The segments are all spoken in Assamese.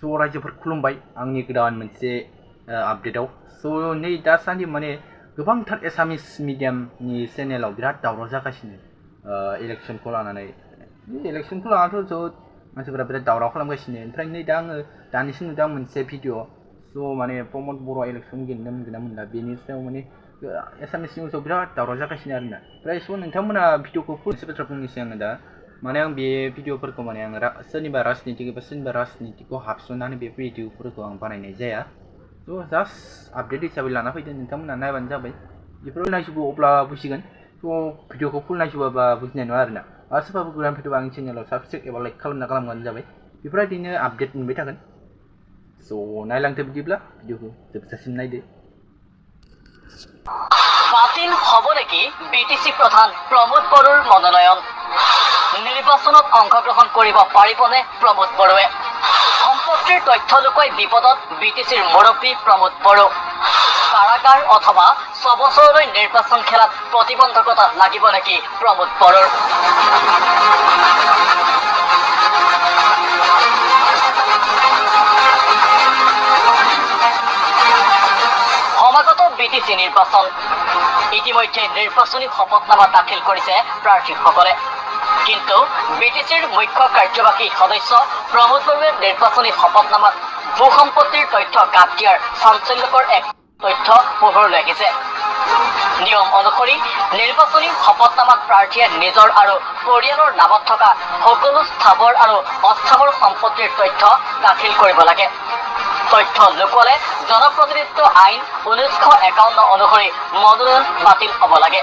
ज' रायजोफोर खुलुमबाय आंनि गोदान मोनसे आपडेटआव नै दासान्दि माने गोबांथार एसामिस मिडियामनि चेनेलाव बिराद दावराव जागासिनो इलेक्सनखौ लानानै इलेक्सनखौ लानानैथ' जोबोद मानसिफोरा बिराद दावराव खालामगासिनो ओमफ्राय नै दा आङो दानिसो नुदों मोनसे भिडिअ माने प्रमद बर'आ इलेक्सन गेलेनो मोनगोन ना मोनला बेनि सायाव माने एसामिस निउसाव बिराद दावराव जागासिनो आरोना ओमफ्राय नोंथांमोना भिडिअखौ मोनसे बाथ्रा बुंनोसै आङो दा माने आं बे भिडिअफोरखौ माने आं सोरनिबा राजनितिक एबा सोरनिबा राजनितिखौ हाबसननानै बे भिडिअफोरखौ आं बानायनाय जाया जास्ट आपडेट हिसाबै लाना फैदों नोंथांमोना नायबानो जाबाय बेफोराव नायजोबो अब्ला बुजिगोन भिडिअखौ फुल नायजोबाबा बुजिनाय नङा आरोना सोरबाबो गोदान फैदोंबा आंनि चेनेलाव साबसक्राइब एबा लाइक खालामबानो जाबाय बेफोरबायदिनो आपडेट मोनबाय थागोन नायलांदो बिदिब्ला भिडिअखौ जोबजासिम नायदो বাতিল হব নেকি বিটিসি প্রধান প্রমোদ বড়োৰ মনোনয়ন নিৰ্বাচনত অংশগ্ৰহণ কৰিব পাৰিবনে প্ৰমোদ বড়োৱে সম্পত্তিৰ তথ্য লুকুৱাই বিপদত বিটিসিৰ মুৰব্বী প্ৰমোদ বড়ো কাৰাগাৰ অথবা 6 বছৰলৈ নিৰ্বাচন খেলাত প্ৰতিবন্ধকতা লাগিব নেকি প্ৰমোদ বড়োৰ সমাগত বিটিসি নিৰ্বাচন ইতিমধ্যে নিৰ্বাচনী শপতনামা দাখিল কৰিছে প্ৰাৰ্থীসকলে কিন্তু বিটিসিৰ মুখ্য কাৰ্যবাহী সদস্য প্ৰমোদ বড়োৱে নিৰ্বাচনী শপতনামাত ভূ সম্পত্তিৰ তথ্য গাঁত দিয়াৰ চাঞ্চল্যকৰ এক তথ্য পোহৰলৈ আহিছে নিয়ম অনুসৰি নিৰ্বাচনী শপতনামাত প্ৰাৰ্থীয়ে নিজৰ আৰু পৰিয়ালৰ নামত থকা সকলো স্থাৱৰ আৰু অস্থাৱৰ সম্পত্তিৰ তথ্য দাখিল কৰিব লাগে তথ্য লুকুৱালে জনপ্ৰতিনিধিত্ব আইন 1951 অনুসৰি মনোনয়ন বাতিল হ'ব লাগে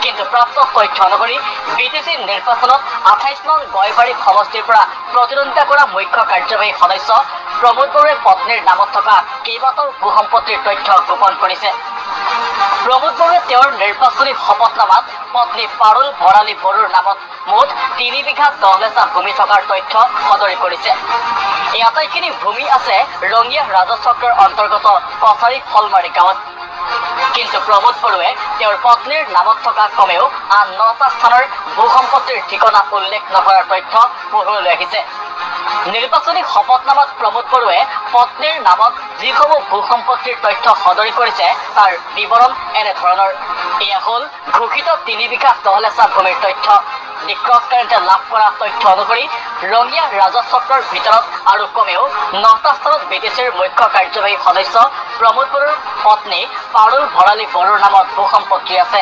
কিন্তু প্ৰাপ্ত তথ্য অনুসৰি বিটিসি নিৰ্বাচনত 28 নং গয়বাৰী সমষ্টিৰ পৰা প্ৰতিদ্বন্দ্বিতা কৰা মুখ্য কাৰ্যবাহী সদস্য প্ৰমোদ বড়োৱে পত্নীৰ নামত থকা কেইবাটাও ভূ সম্পত্তিৰ তথ্য গোপন কৰিছে প্ৰমোদ বড়োৱে তেওঁৰ নিৰ্বাচনী শপতনামাত পত্নী পাৰুল ভৰালী বড়োৰ নামত মুঠ 3 বিঘা 10 লেচা ভূমি থকাৰ তথ্য সদৰি কৰিছে এই আটাইখিনি ভূমি আছে ৰঙিয়া ৰাজচক্ৰৰ অন্তৰ্গত কছাৰী ফলমাৰী গাঁৱত কিন্তু প্ৰমোদ বড়োৱে তেওঁৰ পত্নীৰ নামত থকা কমেও আন 9টা স্থানৰ ভূ সম্পত্তিৰ ঠিকনা উল্লেখ নকৰাৰ তথ্য পোহৰলৈ আহিছে নিৰ্বাচনী শপতনামাত প্ৰমোদ বড়োৱে পত্নীৰ নামত যিসমূহ ভূ সম্পত্তিৰ তথ্য সদৰি কৰিছে তাৰ বিৱৰণ এনেধৰণৰ এয়া হ'ল ঘোষিত 3 বিঘা 10 লেচা ভূমিৰ তথ্য দি ক্ৰছ কাৰেণ্টে লাভ কৰা তথ্য অনুসৰি ৰঙিয়া ৰাজচক্ৰৰ ভিতৰত আৰু কমেও 9টা স্থানত বিটিসিৰ মুখ্য কাৰ্যবাহী সদস্য প্ৰমোদ বড়োৰ পত্নী পাৰুল ভৰালী বড়োৰ নামত ভূ সম্পত্তি আছে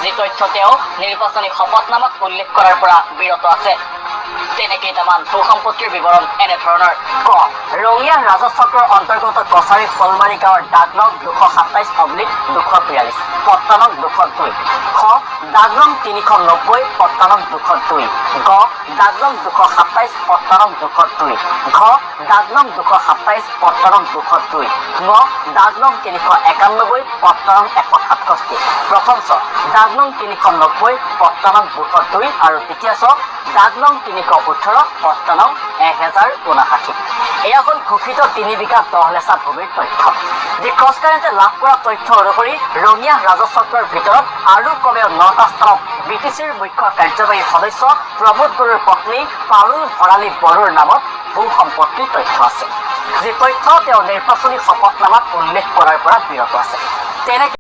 যি তথ্য তেওঁ নিৰ্বাচনী শপতনামাত উল্লেখ কৰাৰ পৰা বিৰত আছে তেনে কেইটামান ভূ সম্পত্তিৰ বিৱৰণ এনেধৰণৰ ক ৰঙিয়া ৰাজচক্ৰৰ অন্তৰ্গত কছাৰী ফলমাৰী গাঁৱৰ দাগ নং 227/242 পট্টা নং 202 খ দাগ নং 390 পট্টা নং 202 গ দাগ নং 227 পট্টা নং 202 ঘ দাগ নং 227 পট্টা নং 202 ঙ দাগ নং 391 পট্টা নং 167 প্ৰথম চ দাগ নং 390 পট্টা নং 202 আৰু দ্বিতীয় চ দাগ নং 318 পট্টা নং 1059 এয়া হ'ল ঘোষিত 3 বিঘা 10 লেচা ভূমিৰ তথ্য দি ক্ৰছ কাৰেণ্টে লাভ কৰা তথ্য অনুসৰি ৰঙিয়া ৰাজচক্ৰৰ ভিতৰত আৰু কমেও 9টা স্থানত বিটিসিৰ মুখ্য কাৰ্যবাহী সদস্য প্ৰমোদ বড়োৰ পত্নী পাৰুল ভৰালী বড়োৰ নামত ভূ সম্পত্তিৰ তথ্য আছে যি তথ্য তেওঁ নিৰ্বাচনী শপতনামাত উল্লেখ কৰাৰ পৰা বিৰত আছে তেনে